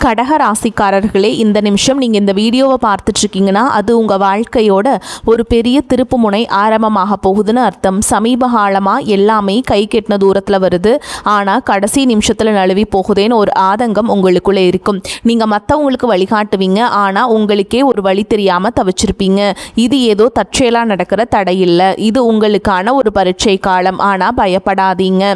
கடக ராசிக்காரர்களே, இந்த நிமிஷம் நீங்கள் இந்த வீடியோவை பார்த்துட்ருக்கீங்கன்னா அது உங்கள் வாழ்க்கையோட ஒரு பெரிய திருப்பு முனை ஆரம்பமாக போகுதுன்னு அர்த்தம். சமீப காலமாக எல்லாமே கை கெட்டின தூரத்தில் வருது, ஆனால் கடைசி நிமிஷத்தில் நழுவி போகுதேன்னு ஒரு ஆதங்கம் உங்களுக்குள்ளே இருக்கும். நீங்கள் மற்றவங்களுக்கு வழிகாட்டுவீங்க, ஆனால் உங்களுக்கே ஒரு வழி தெரியாமல் தவிச்சிருப்பீங்க. இது ஏதோ தற்செயலாக நடக்கிற தடையில்லை, இது உங்களுக்கான ஒரு பரீட்சை காலம். ஆனால் பயப்படாதீங்க.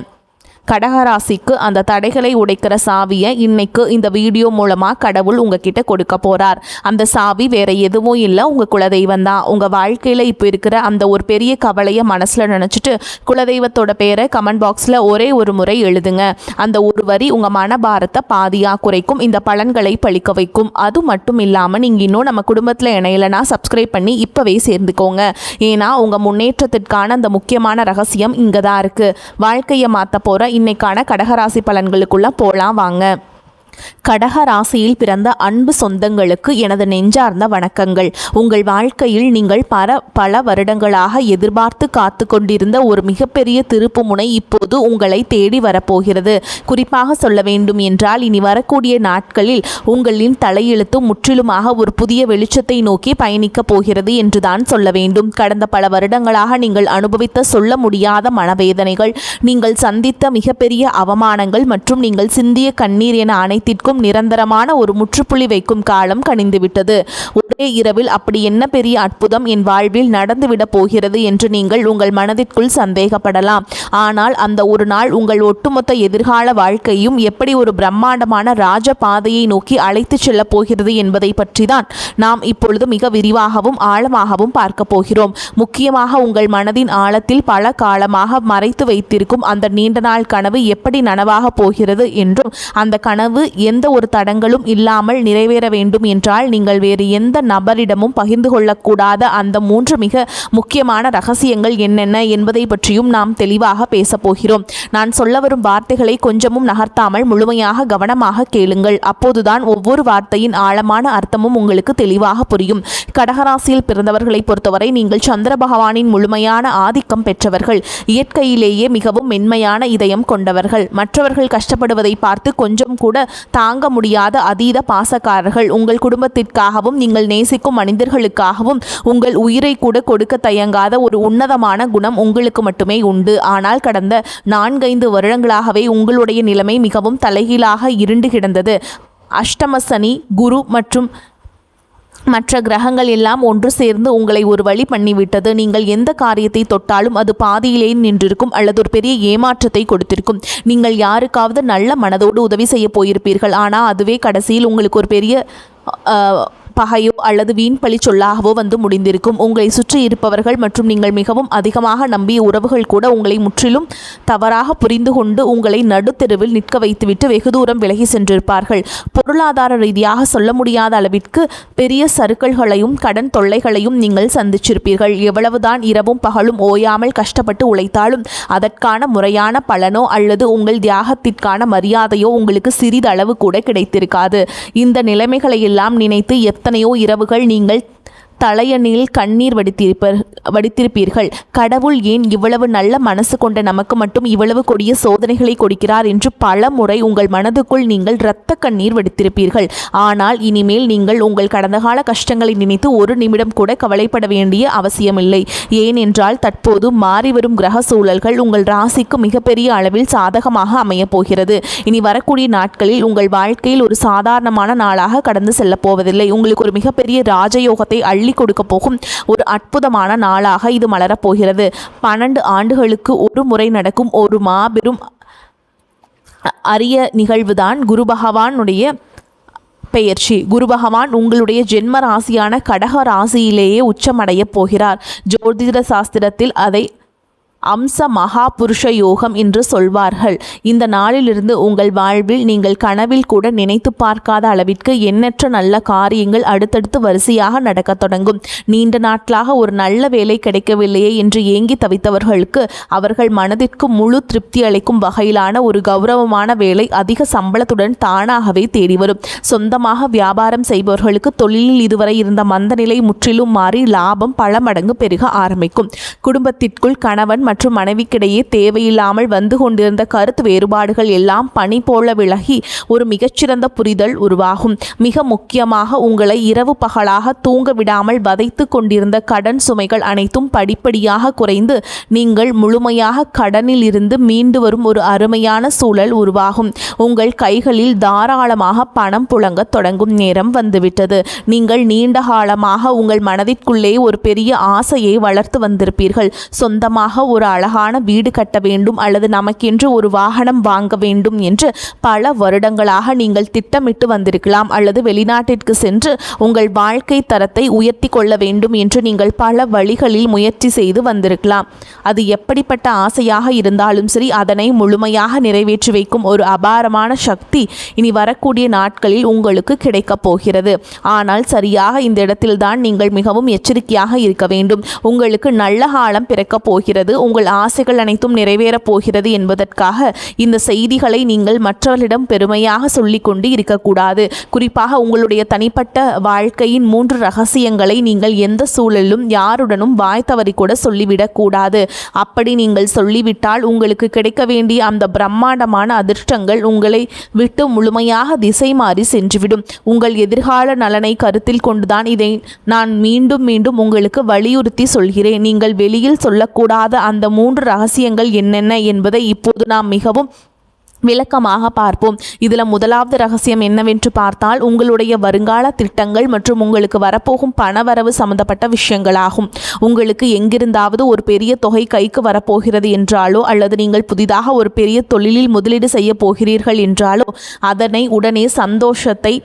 கடகராசிக்கு அந்த தடைகளை உடைக்கிற சாவியை இன்னைக்கு இந்த வீடியோ மூலமாக கடவுள் உங்ககிட்ட கொடுக்க போகிறார். அந்த சாவி வேற எதுவும் இல்லை, உங்கள் குலதெய்வம் தான். உங்கள் வாழ்க்கையில் இப்போ இருக்கிற அந்த ஒரு பெரிய கவலையை மனசில் நினச்சிட்டு குலதெய்வத்தோட பேரை கமெண்ட் பாக்ஸில் ஒரே ஒரு முறை எழுதுங்க. அந்த ஒரு வரி உங்கள் மனபாரத்தை பாதியாக குறைக்கும், இந்த பலன்களை பழிக்க வைக்கும். அது மட்டும் இல்லாமல் நீங்கள் இன்னும் நம்ம குடும்பத்தில் இணையலைன்னா சப்ஸ்கிரைப் பண்ணி இப்போவே சேர்ந்துக்கோங்க. ஏன்னா உங்கள் முன்னேற்றத்திற்கான அந்த முக்கியமான ரகசியம் இங்கே தான் இருக்குது. வாழ்க்கையை மாற்ற போகிற இன்னைக்கான கடகராசி பலன்களுக்குள்ள போலாம் வாங்க. கடக ராசியில் பிறந்த அன்பு சொந்தங்களுக்கு எனது நெஞ்சார்ந்த வணக்கங்கள். உங்கள் வாழ்க்கையில் நீங்கள் பல வருடங்களாக எதிர்பார்த்து காத்து கொண்டிருந்த ஒரு மிகப்பெரிய திருப்பு முனை இப்போது உங்களை தேடி வரப்போகிறது. குறிப்பாக சொல்ல வேண்டும் என்றால் இனி வரக்கூடிய நாட்களில் உங்களின் தலையெழுத்து முற்றிலுமாக ஒரு புதிய வெளிச்சத்தை நோக்கி பயணிக்கப் போகிறது என்றுதான் சொல்ல வேண்டும். கடந்த பல வருடங்களாக நீங்கள் அனுபவித்த சொல்ல முடியாத மனவேதனைகள், நீங்கள் சந்தித்த மிகப்பெரிய அவமானங்கள் மற்றும் நீங்கள் சிந்திய கண்ணீர் என அனைத்திற்கும் நிரந்தரமான ஒரு முற்றுப்புள்ளி வைக்கும் காலம் கனிந்துவிட்டது. ஒரே இரவில் அப்படி என்ன பெரிய அற்புதம் என் வாழ்வில் நடந்துவிட போகிறது என்று நீங்கள் உங்கள் மனதிற்குள் சந்தேகப்படலாம். ஆனால் அந்த ஒரு நாள் உங்கள் ஒட்டுமொத்த எதிர்கால வாழ்க்கையும் எப்படி ஒரு பிரம்மாண்டமான ராஜ பாதையை நோக்கி அழைத்து செல்ல போகிறது என்பதை பற்றி தான் நாம் இப்பொழுது மிக விரிவாகவும் ஆழமாகவும் பார்க்க போகிறோம். முக்கியமாக உங்கள் மனதின் ஆழத்தில் பல காலமாக மறைத்து வைத்திருக்கும் அந்த நீண்ட நாள் கனவு எப்படி நனவாக போகிறது என்றும், அந்த கனவு எந்த ஒரு தடங்களும் இல்லாமல் நிறைவேற வேண்டும் என்றால் நீங்கள் வேறு எந்த நபரிடமும் பகிர்ந்து கொள்ளக்கூடாத அந்த 3 மிக முக்கியமான ரகசியங்கள் என்னென்ன என்பதை பற்றியும் நாம் தெளிவாக பேசப்போகிறோம். நான் சொல்ல வரும் வார்த்தைகளை கொஞ்சமும் நகர்த்தாமல் முழுமையாக கவனமாக கேளுங்கள். அப்போதுதான் ஒவ்வொரு வார்த்தையின் ஆழமான அர்த்தமும் உங்களுக்கு தெளிவாக புரியும். கடகராசியில் பிறந்தவர்களை பொறுத்தவரை நீங்கள் சந்திர பகவானின் முழுமையான ஆதிக்கம் பெற்றவர்கள். இயற்கையிலேயே மிகவும் மென்மையான இதயம் கொண்டவர்கள். மற்றவர்கள் கஷ்டப்படுவதை பார்த்து கொஞ்சம் கூட தாங்க முடியாத அதீத பாசக்காரர்கள். உங்கள் குடும்பத்திற்காகவும் நீங்கள் நேசிக்கும் மனிதர்களுக்காகவும் உங்கள் உயிரை கூட கொடுக்க தயங்காத ஒரு உன்னதமான குணம் உங்களுக்கு மட்டுமே உண்டு. ஆனால் கடந்த 4-5 வருடங்களாகவே உங்களுடைய நிலைமை மிகவும் தலைகீழாக இருண்டு கிடந்தது. அஷ்டம சனி, குரு மற்றும் மற்ற கிரகங்கள் எல்லாம் ஒன்று சேர்ந்து உங்களை ஒரு வழி பண்ணிவிட்டது. நீங்கள் எந்த காரியத்தை தொட்டாலும் அது பாதியிலேயே நின்றிருக்கும் அல்லது ஒரு பெரிய ஏமாற்றத்தை கொடுத்திருக்கும். நீங்கள் யாருக்காவது நல்ல மனதோடு உதவி செய்ய போயிருப்பீர்கள், ஆனால் அதுவே கடைசியில் உங்களுக்கு ஒரு பெரிய பகையோ அல்லது வீண் பழி சொல்லாகவோ வந்து முடிந்திருக்கும். உங்களை சுற்றி இருப்பவர்கள் மற்றும் நீங்கள் மிகவும் அதிகமாக நம்பிய உறவுகள் கூட உங்களை முற்றிலும் தவறாக புரிந்து கொண்டு உங்களை நடுத்தெருவில் நிற்க வைத்துவிட்டு வெகு தூரம் விலகி சென்றிருப்பார்கள். பொருளாதார ரீதியாக சொல்ல முடியாத அளவிற்கு பெரிய சறுக்கல்களையும் கடன் தொல்லைகளையும் நீங்கள் சந்திச்சிருப்பீர்கள். எவ்வளவுதான் இரவும் பகலும் ஓயாமல் கஷ்டப்பட்டு உழைத்தாலும் அதற்கான முறையான பலனோ அல்லது உங்கள் தியாகத்திற்கான மரியாதையோ உங்களுக்கு சிறிதளவு கூட கிடைத்திருக்காது. இந்த நிலைமைகளை எல்லாம் நினைத்து எத்தனையோ இரவுகள் நீங்கள் தலையணியில் கண்ணீர் வடித்திருப்பீர்கள். கடவுள் ஏன் இவ்வளவு நல்ல மனசு கொண்ட நமக்கு மட்டும் இவ்வளவு கொடிய சோதனைகளை கொடுக்கிறார் என்று பல முறை உங்கள் மனதுக்குள் நீங்கள் இரத்த கண்ணீர் வடித்திருப்பீர்கள். ஆனால் இனிமேல் நீங்கள் உங்கள் கடந்த கால கஷ்டங்களை நினைத்து ஒரு நிமிடம் கூட கவலைப்பட வேண்டிய அவசியமில்லை. ஏனென்றால் தற்போது மாறிவரும் கிரக சூழல்கள் உங்கள் ராசிக்கு மிகப்பெரிய அளவில் சாதகமாக அமையப் போகிறது. இனி வரக்கூடிய நாட்களில் உங்கள் வாழ்க்கையில் ஒரு சாதாரணமான நாளாக கடந்து செல்லப் போவதில்லை. உங்களுக்கு ஒரு மிகப்பெரிய ராஜயோகத்தை அள்ளி கொடுக்க போகும் ஒரு அற்புதமான நாளாக இது மலரப்போகிறது. 12 ஆண்டுகளுக்கு ஒரு முறை நடக்கும் ஒரு மாபெரும் அரிய நிகழ்வுதான் குரு பகவானுடைய பெயர்ச்சி. குரு பகவான் உங்களுடைய ஜென்ம ராசியான கடக ராசியிலேயே உச்சமடைய போகிறார். ஜோதிட சாஸ்திரத்தில் அதை அம்ச மகா புருஷ யோகம் என்று சொல்வார்கள். இந்த நாளிலிருந்து உங்கள் வாழ்வில் நீங்கள் கனவில் கூட நினைத்து பார்க்காத அளவிற்கு எண்ணற்ற நல்ல காரியங்கள் அடுத்தடுத்து வரிசையாக நடக்க தொடங்கும். நீண்ட நாட்களாக ஒரு நல்ல வேலை கிடைக்கவில்லையே என்று ஏங்கி தவித்தவர்களுக்கு அவர்கள் மனதிற்கு முழு திருப்தி அளிக்கும் வகையிலான ஒரு கௌரவமான வேலை அதிக சம்பளத்துடன் தானாகவே தேடி வரும். சொந்தமாக வியாபாரம் செய்பவர்களுக்கு தொழிலில் இதுவரை இருந்த மந்த நிலை முற்றிலும் மாறி லாபம் பல மடங்கு பெருக ஆரம்பிக்கும். குடும்பத்திற்குள் கணவன் மற்றும் மனைவிக்கிடையே தேவையில்லாமல் வந்து கொண்டிருந்த கருத்து வேறுபாடுகள் எல்லாம் பனி போல விலகி ஒரு மிகச்சிறந்த புரிதல் உருவாகும். மிக முக்கியமாக உங்களை இரவு பகலாக தூங்க விடாமல் வதைத்து கொண்டிருந்த கடன் சுமைகள் அனைத்தும் படிப்படியாக குறைந்து நீங்கள் முழுமையாக கடனில் இருந்து மீண்டு வரும் ஒரு அருமையான சூழல் உருவாகும். உங்கள் கைகளில் தாராளமாக பணம் புழங்க தொடங்கும் நேரம் வந்துவிட்டது. நீங்கள் நீண்ட காலமாக உங்கள் மனதிற்குள்ளே ஒரு பெரிய ஆசையை வளர்த்து வந்திருப்பீர்கள். சொந்தமாக ஒரு அழகான வீடு கட்ட வேண்டும் அல்லது நமக்கென்று ஒரு வாகனம் வாங்க வேண்டும் என்று பல வருடங்களாக நீங்கள் திட்டமிட்டு வந்திருக்கலாம். அல்லது வெளிநாட்டிற்கு சென்று உங்கள் வாழ்க்கை தரத்தை உயர்த்தி கொள்ள வேண்டும் என்று நீங்கள் பல வழிகளில் முயற்சி செய்து வந்திருக்கலாம். அது எப்படிப்பட்ட ஆசையாக இருந்தாலும் சரி, அதனை முழுமையாக நிறைவேற்றி வைக்கும் ஒரு அபாரமான சக்தி இனி வரக்கூடிய நாட்களில் உங்களுக்கு கிடைக்கப் போகிறது. ஆனால் சரியாக இந்த இடத்தில்தான் நீங்கள் மிகவும் எச்சரிக்கையாக இருக்க வேண்டும். உங்களுக்கு நல்ல காலம் பிறக்கப் போகிறது, உங்கள் ஆசைகள் அனைத்தும் நிறைவேறப் போகிறது என்பதற்காக இந்த செய்திகளை நீங்கள் மற்றவர்களிடம் பெருமையாக சொல்லிக்கொண்டு இருக்கக்கூடாது. குறிப்பாக உங்களுடைய தனிப்பட்ட வாழ்க்கையின் 3 ரகசியங்களை நீங்கள் எந்த சூழலிலும் யாருடனும் வாய் தவறி கூட சொல்லிவிடக்கூடாது. அப்படி நீங்கள் சொல்லிவிட்டால் உங்களுக்கு கிடைக்க வேண்டிய அந்த பிரம்மாண்டமான அதிர்ஷ்டங்கள் உங்களை விட்டு முழுமையாக திசை மாறி சென்றுவிடும். உங்கள் எதிர்கால நலனை கருத்தில் கொண்டுதான் இதை நான் மீண்டும் மீண்டும் உங்களுக்கு வலியுறுத்தி சொல்கிறேன். நீங்கள் வெளியில் சொல்லக்கூடாத அந்த 3 ரகசியங்கள் என்னென்ன என்பதை இப்போது நாம் மிகவும் விளக்கமாக பார்ப்போம். இதில் முதலாவது ரகசியம் என்னவென்று பார்த்தால், உங்களுடைய வருங்கால திட்டங்கள் மற்றும் உங்களுக்கு வரப்போகும் பணவரவு சம்பந்தப்பட்ட விஷயங்களாகும். உங்களுக்கு எங்கிருந்தாவது ஒரு பெரிய தொகை கைக்கு வரப்போகிறது என்றாலோ அல்லது நீங்கள் புதிதாக ஒரு பெரிய தொழிலில் முதலீடு செய்ய போகிறீர்கள் என்றாலோ அதனை உடனே சந்தோஷத்தை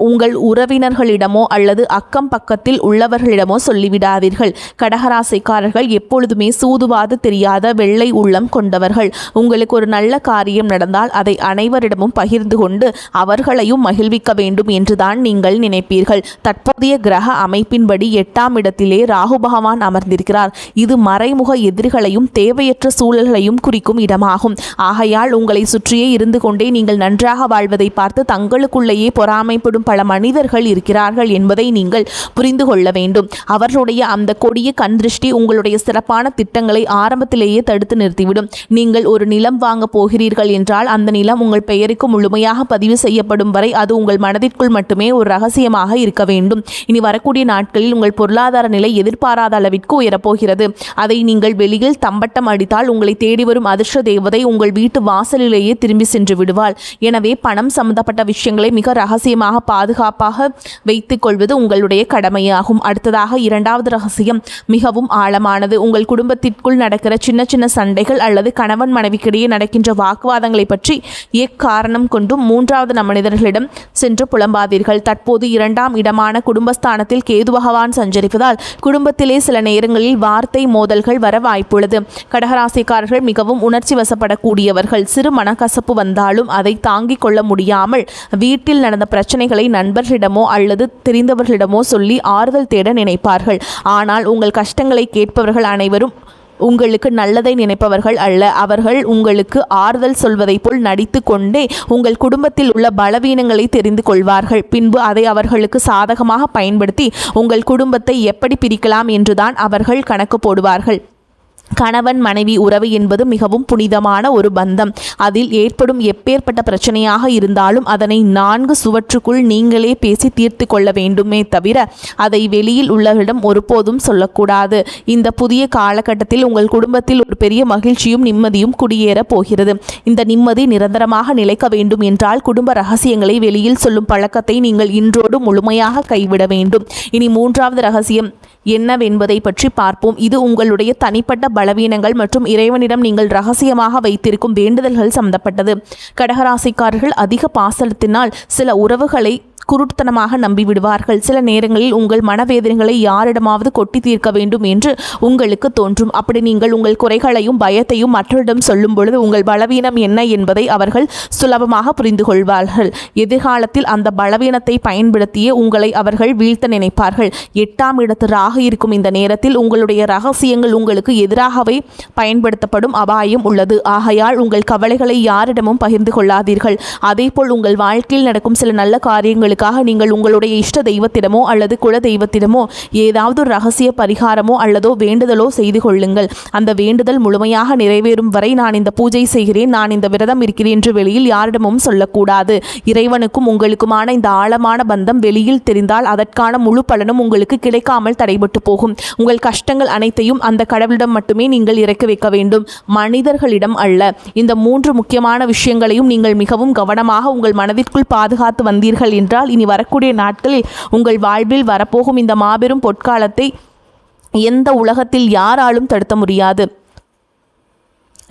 உங்கள் உறவினர்களிடமோ அல்லது அக்கம் பக்கத்தில் உள்ளவர்களிடமோ சொல்லிவிடாதீர்கள். கடகராசிக்காரர்கள் எப்பொழுதுமே சூதுவாது தெரியாத வெள்ளை உள்ளம் கொண்டவர்கள். உங்களுக்கு ஒரு நல்ல காரியம் நடந்தால் அதை அனைவரிடமும் பகிர்ந்து கொண்டு அவர்களையும் மகிழ்விக்க வேண்டும் என்றுதான் நீங்கள் நினைப்பீர்கள். தற்போதைய கிரக அமைப்பின்படி 8ஆம் இடத்திலே ராகு பகவான் அமர்ந்திருக்கிறார். இது மறைமுக எதிரிகளையும் தேவையற்ற சூழல்களையும் குறிக்கும் இடமாகும். ஆகையால் உங்களை சுற்றியே இருந்து கொண்டே நீங்கள் நன்றாக வாழ்வதை பார்த்து தங்களுக்குள்ளேயே பொறாமைப்படும் பல மனிதர்கள் இருக்கிறார்கள் என்பதை நீங்கள் புரிந்து கொள்ள வேண்டும். அவர்களுடைய அந்த கொடிய கண்திருஷ்டி உங்களுடைய சிறப்பான திட்டங்களை ஆரம்பத்திலேயே தடுத்து நிறுத்திவிடும். நீங்கள் ஒரு நிலம் வாங்க போகிறீர்கள் என்றால் அந்த நிலம் உங்கள் பெயருக்கு முழுமையாக பதிவு செய்யப்படும் வரை அது உங்கள் மனதிற்குள் மட்டுமே ஒரு ரகசியமாக இருக்க வேண்டும். இனி வரக்கூடிய நாட்களில் உங்கள் பொருளாதார நிலை எதிர்பாராத அளவிற்கு உயரப்போகிறது. அதை நீங்கள் வெளியில் தம்பட்டம் அடித்தால் உங்களை தேடி வரும் அதிர்ஷ்ட தேவதை உங்கள் வீட்டு வாசலிலேயே திரும்பி சென்று விடுவாள். எனவே பணம் சம்பந்தப்பட்ட விஷயங்களை மிக ரகசியமாக பாதுகாப்பாக வைத்துக் கொள்வது உங்களுடைய கடமையாகும். அடுத்ததாக 2வது ரகசியம் மிகவும் ஆழமானது. உங்கள் குடும்பத்திற்குள் நடக்கிற சின்ன சின்ன சண்டைகள் அல்லது கணவன் மனைவிக்கிடையே நடக்கின்ற வாக்குவாதங்களை பற்றி எக்காரணம் கொண்டும் 3வது மனிதர்களிடம் சென்று புலம்பாதீர்கள். தற்போது 2ஆம் இடமான குடும்பஸ்தானத்தில் கேது பகவான் சஞ்சரிப்பதால் குடும்பத்திலே சில நேரங்களில் வார்த்தை மோதல்கள் வர வாய்ப்புள்ளது. கடகராசிக்காரர்கள் மிகவும் உணர்ச்சி வசப்படக்கூடியவர்கள். சிறு மனக்கசப்பு வந்தாலும் அதை தாங்கிக் கொள்ள முடியாமல் வீட்டில் நடந்த பிரச்சனைகளை நண்பர்களிடமோ அல்லது தெரிந்தவர்களிடமோ சொல்லி ஆறுதல் தேட நினைப்பார்கள். ஆனால் உங்கள் கஷ்டங்களை கேட்பவர்கள் அனைவரும் உங்களுக்கு நல்லதை நினைப்பவர்கள் அல்ல. அவர்கள் உங்களுக்கு ஆறுதல் சொல்வதைப் போல் நடித்து கொண்டே உங்கள் குடும்பத்தில் உள்ள பலவீனங்களை தெரிந்து கொள்வார்கள். பின்பு அதை அவர்களுக்கு சாதகமாக பயன்படுத்தி உங்கள் குடும்பத்தை எப்படி பிரிக்கலாம் என்றுதான் அவர்கள் கணக்கு போடுவார்கள். கணவன் மனைவி உறவு என்பது மிகவும் புனிதமான ஒரு பந்தம். அதில் ஏற்படும் எப்பேற்பட்ட பிரச்சனையாக இருந்தாலும் அதனை 4 சுவற்றுக்குள் நீங்களே பேசி தீர்த்து கொள்ள வேண்டுமே தவிர அதை வெளியில் உள்ளவரிடம் ஒருபோதும் சொல்லக்கூடாது. இந்த புதிய காலகட்டத்தில் உங்கள் குடும்பத்தில் ஒரு பெரிய மகிழ்ச்சியும் நிம்மதியும் குடியேற போகிறது. இந்த நிம்மதி நிரந்தரமாக நிலைக்க வேண்டும் என்றால் குடும்ப ரகசியங்களை வெளியில் சொல்லும் பழக்கத்தை நீங்கள் இன்றோடு முழுமையாக கைவிட வேண்டும். இனி 3வது ரகசியம் என்னவென்பதை பற்றி பார்ப்போம். இது உங்களுடைய தனிப்பட்ட பலவீனங்கள் மற்றும் இறைவனிடம் நீங்கள் ரகசியமாக வைத்திருக்கும் வேண்டுதல்கள் சம்பந்தப்பட்டது. கடகராசிக்காரர்கள் அதிக பாசத்தினால் சில உறவுகளை குருட்டுத்தனமாக நம்பிவிடுவார்கள். சில நேரங்களில் உங்கள் மனவேதனைகளை யாரிடமாவது கொட்டி தீர்க்க வேண்டும் என்று உங்களுக்கு தோன்றும். அப்படி நீங்கள் உங்கள் குறைகளையும் பயத்தையும் மற்றவரிடம் சொல்லும் பொழுது உங்கள் பலவீனம் என்ன என்பதை அவர்கள் சுலபமாக புரிந்து கொள்வார்கள். எதிர்காலத்தில் அந்த பலவீனத்தை பயன்படுத்தியே உங்களை அவர்கள் வீழ்த்த நினைப்பார்கள். 8ஆம் இடத்து ராகு இருக்கும் இந்த நேரத்தில் உங்களுடைய ரகசியங்கள் உங்களுக்கு எதிராகவே பயன்படுத்தப்படும் அபாயம் உள்ளது. ஆகையால் உங்கள் கவலைகளை யாரிடமும் பகிர்ந்து கொள்ளாதீர்கள். அதேபோல் உங்கள் வாழ்க்கையில் நடக்கும் சில நல்ல காரியங்களுக்கு விஷயங்களுக்காக நீங்கள் உங்களுடைய இஷ்ட தெய்வத்திடமோ அல்லது குல தெய்வத்திடமோ ஏதாவது ஒரு ரகசிய பரிகாரமோ அல்லதோ வேண்டுதலோ செய்து கொள்ளுங்கள். அந்த வேண்டுதல் முழுமையாக நிறைவேறும் வரை நான் இந்த பூஜை செய்கிறேன், நான் இந்த விரதம் இருக்கிறேன் என்று வெளியில் யாரிடமும் சொல்லக்கூடாது. இறைவனுக்கும் உங்களுக்குமான இந்த ஆழமான பந்தம் வெளியில் தெரிந்தால் அதற்கான முழு பலனும் உங்களுக்கு கிடைக்காமல் தடைபட்டு போகும். உங்கள் கஷ்டங்கள் அனைத்தையும் அந்த கடவுளிடம் மட்டுமே நீங்கள் இறக்கி வைக்க வேண்டும், மனிதர்களிடம் அல்ல. இந்த 3 முக்கியமான விஷயங்களையும் நீங்கள் மிகவும் கவனமாக உங்கள் மனதிற்குள் பாதுகாத்து வந்தீர்கள் என்றால் இனி வரக்கூடிய நாட்களில் உங்கள் வாழ்வில் வரப்போகும் இந்த மாபெரும் பொற்காலத்தை எந்த உலகத்தில் யாராலும் தடுத்த முடியாது.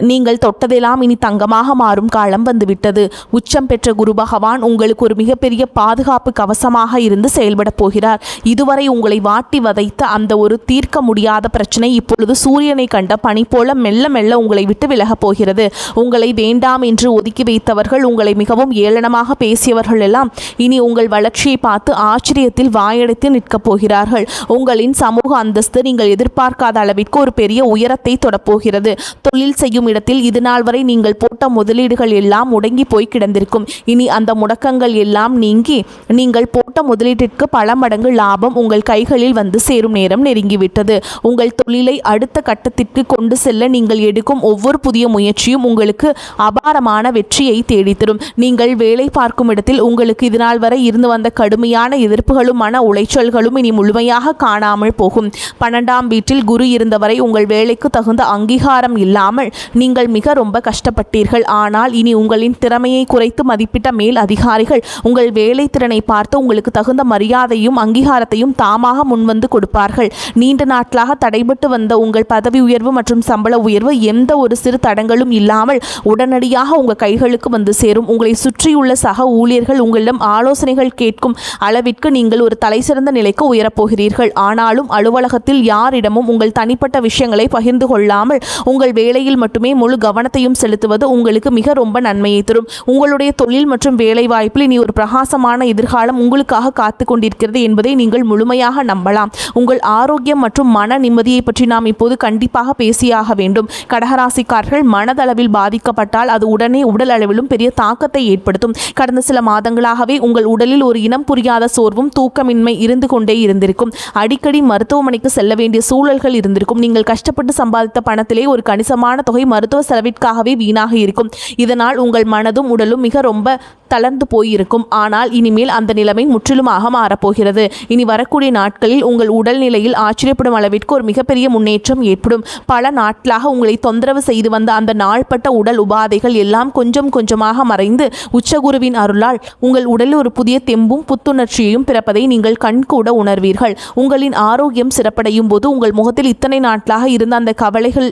நீங்கள் தொட்டதெல்லாம் இனி தங்கமாக மாறும் காலம் வந்துவிட்டது. உச்சம் பெற்ற குரு பகவான் உங்களுக்கு ஒரு மிகப்பெரிய பாதுகாப்பு கவசமாக இருந்து செயல்பட போகிறார். இதுவரை உங்களை வாட்டி வதைத்த அந்த ஒரு தீர்க்க முடியாத பிரச்சனை இப்பொழுது சூரியனை கண்ட பனி போல மெல்ல மெல்ல உங்களை விட்டு விலகப் போகிறது. உங்களை வேண்டாம் என்று ஒதுக்கி வைத்தவர்கள், உங்களை மிகவும் ஏளனமாக பேசியவர்கள் எல்லாம் இனி உங்கள் வளர்ச்சியை பார்த்து ஆச்சரியத்தில் வாயடைத்து நிற்கப் போகிறார்கள். உங்களின் சமூக அந்தஸ்து நீங்கள் எதிர்பார்க்காத அளவிற்கு ஒரு பெரிய உயரத்தை தொடப்போகிறது. தொழில் செய்யும் இடத்தில் இதுநாள் வரை நீங்கள் போட்ட முதலீடுகள் எல்லாம் முடங்கி போய் கிடந்திருக்கும். இனி அந்த முடக்கங்கள் எல்லாம் நீங்கி நீங்கள் போட்ட முதலீட்டிற்கு பல மடங்கு லாபம் உங்கள் கைகளில் வந்து சேரும் நேரம் நெருங்கிவிட்டது. உங்கள் தொழிலை அடுத்த கட்டத்திற்கு கொண்டு செல்ல நீங்கள் எடுக்கும் ஒவ்வொரு புதிய முயற்சியும் உங்களுக்கு அபாரமான வெற்றியை தேடித்தரும். நீங்கள் வேலை பார்க்கும் இடத்தில் உங்களுக்கு இதுநாள் வரை இருந்து வந்த கடுமையான எதிர்ப்புகளும் மன உளைச்சல்களும் இனி முழுமையாக காணாமல் போகும். 12ஆம் வீட்டில் குரு இருந்தவரை உங்கள் வேலைக்கு தகுந்த அங்கீகாரம் இல்லாமல் நீங்கள் மிக ரொம்ப கஷ்டப்பட்டீர்கள். ஆனால் இனி உங்களின் திறமையை குறைத்து மதிப்பிட்ட மேல் அதிகாரிகள் உங்கள் வேலை திறனை பார்த்து உங்களுக்கு தகுந்த மரியாதையும் அங்கீகாரத்தையும் தாமாக முன்வந்து கொடுப்பார்கள். நீண்ட நாட்களாக தடைபட்டு வந்த உங்கள் பதவி உயர்வு மற்றும் சம்பள உயர்வு எந்த ஒரு சிறு தடங்களும் இல்லாமல் உடனடியாக உங்கள் கைகளுக்கு வந்து சேரும். உங்களை சுற்றியுள்ள சக ஊழியர்கள் உங்களிடம் ஆலோசனைகள் கேட்கும் அளவிற்கு நீங்கள் ஒரு தலைசிறந்த நிலைக்கு உயரப்போகிறீர்கள். ஆனாலும் அலுவலகத்தில் யாரிடமும் உங்கள் தனிப்பட்ட விஷயங்களை பகிர்ந்து கொள்ளாமல் உங்கள் வேலையில் மட்டுமே முழு கவனத்தையும் செலுத்துவது உங்களுக்கு மிக ரொம்ப நன்மையை தரும். உங்களுடைய தொழில் மற்றும் வேலை வாய்ப்பில் இனி ஒரு பிரகாசமான எதிர்காலம் உங்களுக்காக காத்து கொண்டிருக்கிறது என்பதை நீங்கள் முழுமையாக நம்பலாம். உங்கள் ஆரோக்கியம் மற்றும் மன நிம்மதியை பற்றி நாம் இப்போது கண்டிப்பாக பேசியாக வேண்டும். கடகராசிக்காரர்கள் மனதளவில் பாதிக்கப்பட்டால் அது உடனே உடல் அளவிலும் பெரிய தாக்கத்தை ஏற்படுத்தும். கடந்த சில மாதங்களாகவே உங்கள் உடலில் ஒரு இனம் புரியாத சோர்வும் தூக்கமின்மை இருந்து கொண்டே இருந்திருக்கும். அடிக்கடி மருத்துவமனைக்கு செல்ல வேண்டிய சூழல்கள் இருந்திருக்கும். நீங்கள் கஷ்டப்பட்டு சம்பாதித்த பணத்திலே ஒரு கணிசமான தொகை மருத்துவ செலவிற்காகவே வீணாக இருக்கும். இதனால் உங்கள் மனதும் உடலும் மிக ரொம்ப தளர்ந்து போயிருக்கும். ஆனால் இனிமேல் அந்த நிலைமை முற்றிலுமாக மாறப்போகிறது. இனி வரக்கூடிய நாட்களில் உங்கள் உடல்நிலையில் ஆச்சரியப்படும் அளவிற்கு ஒரு மிகப்பெரிய முன்னேற்றம் ஏற்படும். பல நாட்களாக உங்களை தொந்தரவு செய்து வந்த அந்த நாள்பட்ட உடல் உபாதைகள் எல்லாம் கொஞ்சம் கொஞ்சமாக மறைந்து உச்சகுருவின் அருளால் உங்கள் உடலில் ஒரு புதிய தெம்பும் புத்துணர்ச்சியையும் பிறப்பதை நீங்கள் கண்கூட உணர்வீர்கள். உங்களின் ஆரோக்கியம் சிறப்படையும் போது உங்கள் முகத்தில் இத்தனை நாட்களாக இருந்த அந்த கவலைகள்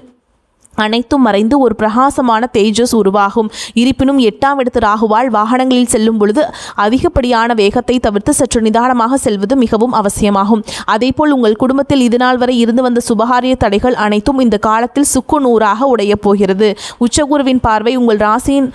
அனைத்தும் மறைந்து ஒரு பிரகாசமான தேஜஸ் உருவாகும். இருப்பினும் 8ஆம் இடத்து ராகுவால் வாகனங்களில் செல்லும் பொழுது அதிகப்படியான வேகத்தை தவிர்த்து சற்று நிதானமாக செல்வது மிகவும் அவசியமாகும். அதேபோல் உங்கள் குடும்பத்தில் இதுநாள் வரை இருந்து வந்த சுபகாரிய தடைகள் அனைத்தும் இந்த காலத்தில் சுக்கு நூறாக உடைய போகிறது. உச்சகுருவின் பார்வை உங்கள் ராசியின்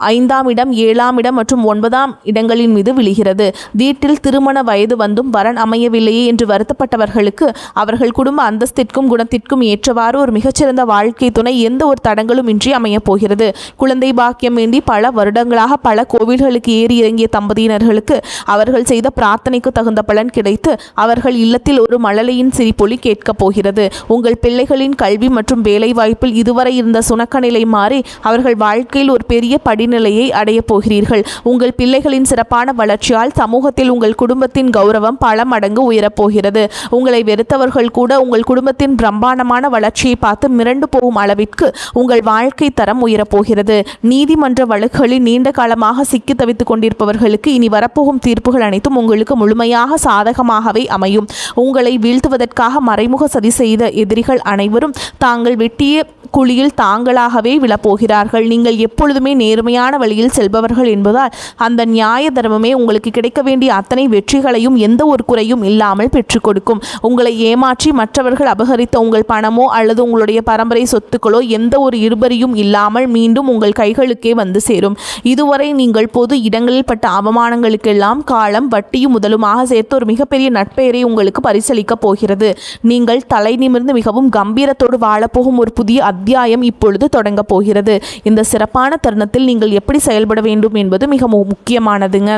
5ஆம் இடம், 7ஆம் இடம் மற்றும் 9ஆம் இடங்களின் மீது விழுகிறது. வீட்டில் திருமண வயது வந்தும் வரன் அமையவில்லையே என்று வருத்தப்பட்டவர்களுக்கு அவர்கள் குடும்ப அந்தஸ்திற்கும் குணத்திற்கும் ஏற்றவாறு ஒரு மிகச்சிறந்த வாழ்க்கை துணை எந்த ஒரு தடங்களும் இன்றி அமையப் போகிறது. குழந்தை பாக்கியம் வேண்டி பல வருடங்களாக பல கோவில்களுக்கு ஏறி இறங்கிய தம்பதியினர்களுக்கு அவர்கள் செய்த பிரார்த்தனைக்கு தகுந்த பலன் கிடைத்து அவர்கள் இல்லத்தில் ஒரு மழலையின் சிரிப்பொலி கேட்கப் போகிறது. உங்கள் பிள்ளைகளின் கல்வி மற்றும் வேலை வாய்ப்பில் இதுவரை இருந்த சுணக்க நிலை மாறி அவர்கள் வாழ்க்கையில் ஒரு பெரிய நிலையை அடைய போகிறீர்கள். உங்கள் பிள்ளைகளின் சிறப்பான வளர்ச்சியால் சமூகத்தில் உங்கள் குடும்பத்தின் கௌரவம் பல மடங்கு உயரப்போகிறது. உங்களை வெறுத்தவர்கள் கூட உங்கள் குடும்பத்தின் பிரம்மாண்டமான வளர்ச்சியை பார்த்து மிரண்டு போகும் அளவிற்கு உங்கள் வாழ்க்கை தரம் உயரப்போகிறது. நீதிமன்ற வழக்குகளில் நீண்ட காலமாக சிக்கி தவித்துக் கொண்டிருப்பவர்களுக்கு இனி வரப்போகும் தீர்ப்புகள் அனைத்தும் உங்களுக்கு முழுமையாக சாதகமாகவே அமையும். உங்களை வீழ்த்துவதற்காக மறைமுக சதி செய்த எதிரிகள் அனைவரும் தாங்கள் வெட்டிய குழியில் தாங்களாகவே விழப்போகிறார்கள். நீங்கள் எப்பொழுதுமே நேர்மையான வழியில் செல்பவர்கள் என்பதால் அந்த நியாய தர்மமே உங்களுக்கு கிடைக்க வேண்டிய அத்தனை வெற்றிகளையும் எந்த ஒரு குறையும் இல்லாமல் பெற்றுக் கொடுக்கும். உங்களை ஏமாற்றி மற்றவர்கள் அபகரித்த உங்கள் பணமோ அல்லது உங்களுடைய பரம்பரை சொத்துக்களோ எந்த ஒரு இருபரியும் இல்லாமல் மீண்டும் உங்கள் கைகளுக்கே வந்து சேரும். இதுவரை நீங்கள் பொது இடங்களில் பட்ட அவமானங்களுக்கெல்லாம் காலம் வட்டியும் முதலுமாக சேர்த்து ஒரு மிகப்பெரிய நட்பெயரை உங்களுக்கு பரிசளிக்கப் போகிறது. நீங்கள் தலை நிமிர்ந்து மிகவும் கம்பீரத்தோடு வாழப்போகும் ஒரு புதிய அத்தியாயம் இப்பொழுது தொடங்க போகிறது. இந்த சிறப்பான தருணத்தில் நீங்கள் எப்படி செயல்பட வேண்டும் என்பது மிக முக்கியமானதுங்க.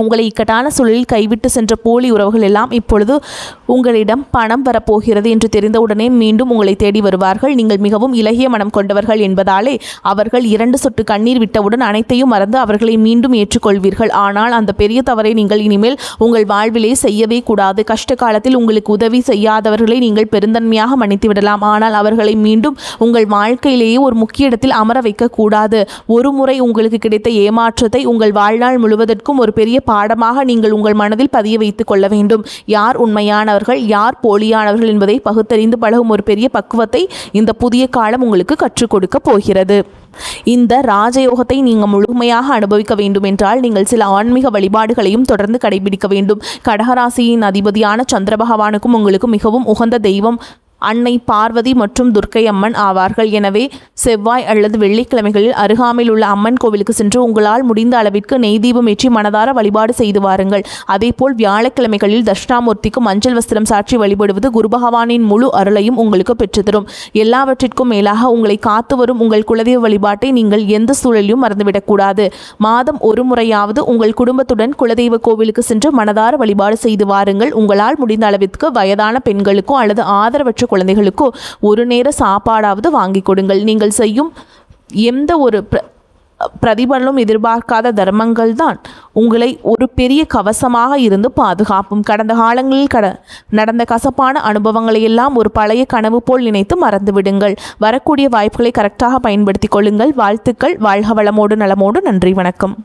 உங்களை இக்கட்டான சூழலில் கைவிட்டு சென்ற போலி உறவுகள் எல்லாம் இப்பொழுது உங்களிடம் பணம் வரப்போகிறது என்று தெரிந்தவுடனே மீண்டும் உங்களை தேடி வருவார்கள். நீங்கள் மிகவும் இலகிய மனம் கொண்டவர்கள் என்பதாலே அவர்கள் 2 சொட்டு கண்ணீர் விட்டவுடன் அனைத்தையும் மறந்து அவர்களை மீண்டும் ஏற்றுக்கொள்வீர்கள். ஆனால் அந்த பெரிய தவறை நீங்கள் இனிமேல் உங்கள் வாழ்விலே செய்யவே கூடாது. கஷ்ட காலத்தில் உங்களுக்கு உதவி செய்யாதவர்களை நீங்கள் பெருந்தன்மையாக மன்னித்து விடலாம். ஆனால் அவர்களை மீண்டும் உங்கள் வாழ்க்கையிலேயே ஒரு முக்கிய இடத்தில் அமர வைக்கக்கூடாது. ஒரு முறை உங்களுக்கு கிடைத்த ஏமாற்றத்தை உங்கள் வாழ்நாள் முழுவதற்கும் ஒரு பெரிய பாடமாக நீங்கள் உங்கள் மனதில் பதிய வைத்துக் கொள்ள வேண்டும். யார் உண்மையானவர்கள், யார் போலியானவர்கள் என்பதை பகுத்தறிந்து பழகும் ஒரு பெரிய பக்குவத்தை இந்த புதிய காலம் உங்களுக்கு கற்றுக் கொடுக்க போகிறது. இந்த ராஜயோகத்தை நீங்கள் முழுமையாக அனுபவிக்க வேண்டும் என்றால் நீங்கள் சில ஆன்மீக வழிபாடுகளையும் தொடர்ந்து கடைபிடிக்க வேண்டும். கடகராசியின் அதிபதியான சந்திர பகவானுக்கும் உங்களுக்கு மிகவும் உகந்த தெய்வம் அன்னை பார்வதி மற்றும் துர்க்கை அம்மன் ஆவார்கள். எனவே செவ்வாய் அல்லது வெள்ளிக்கிழமைகளில் அருகாமையில் உள்ள அம்மன் கோவிலுக்கு சென்று உங்களால் முடிந்த அளவிற்கு நெய் தீபம் ஏற்றி மனதார வழிபாடு செய்து வாருங்கள். அதேபோல் வியாழக்கிழமைகளில் தட்சிணாமூர்த்திக்கு மஞ்சள் வஸ்திரம் சாற்றி வழிபடுவது குரு பகவானின் முழு அருளையும் உங்களுக்கு பெற்றுத்தரும். எல்லாவற்றிற்கும் மேலாக உங்களை காத்து வரும் உங்கள் குலதெய்வ வழிபாட்டை நீங்கள் எந்த சூழலிலும் மறந்துவிடக்கூடாது. மாதம் ஒரு முறையாவது உங்கள் குடும்பத்துடன் குலதெய்வ கோவிலுக்கு சென்று மனதார வழிபாடு செய்து வாருங்கள். உங்களால் முடிந்த அளவிற்கு வயதான பெண்களுக்கோ அல்லது ஆதரவற்ற குழந்தைகளுக்கோ ஒரு நேர சாப்பாடாவது வாங்கி கொடுங்கள். நீங்கள் செய்யும் எந்த ஒரு பிரதிபலனும் எதிர்பார்க்காத தர்மங்கள் தான் உங்களை ஒரு பெரிய கவசமாக இருந்து பாதுகாப்பும். கடந்த காலங்களில் நடந்த கசப்பான அனுபவங்களை எல்லாம் ஒரு பழைய கனவு போல் நினைத்து மறந்து விடுங்கள். வரக்கூடிய வாய்ப்புகளை கரெக்டாக பயன்படுத்திக் கொள்ளுங்கள். வாழ்த்துக்கள். வாழ்க வளமோடு நலமோடு. நன்றி, வணக்கம்.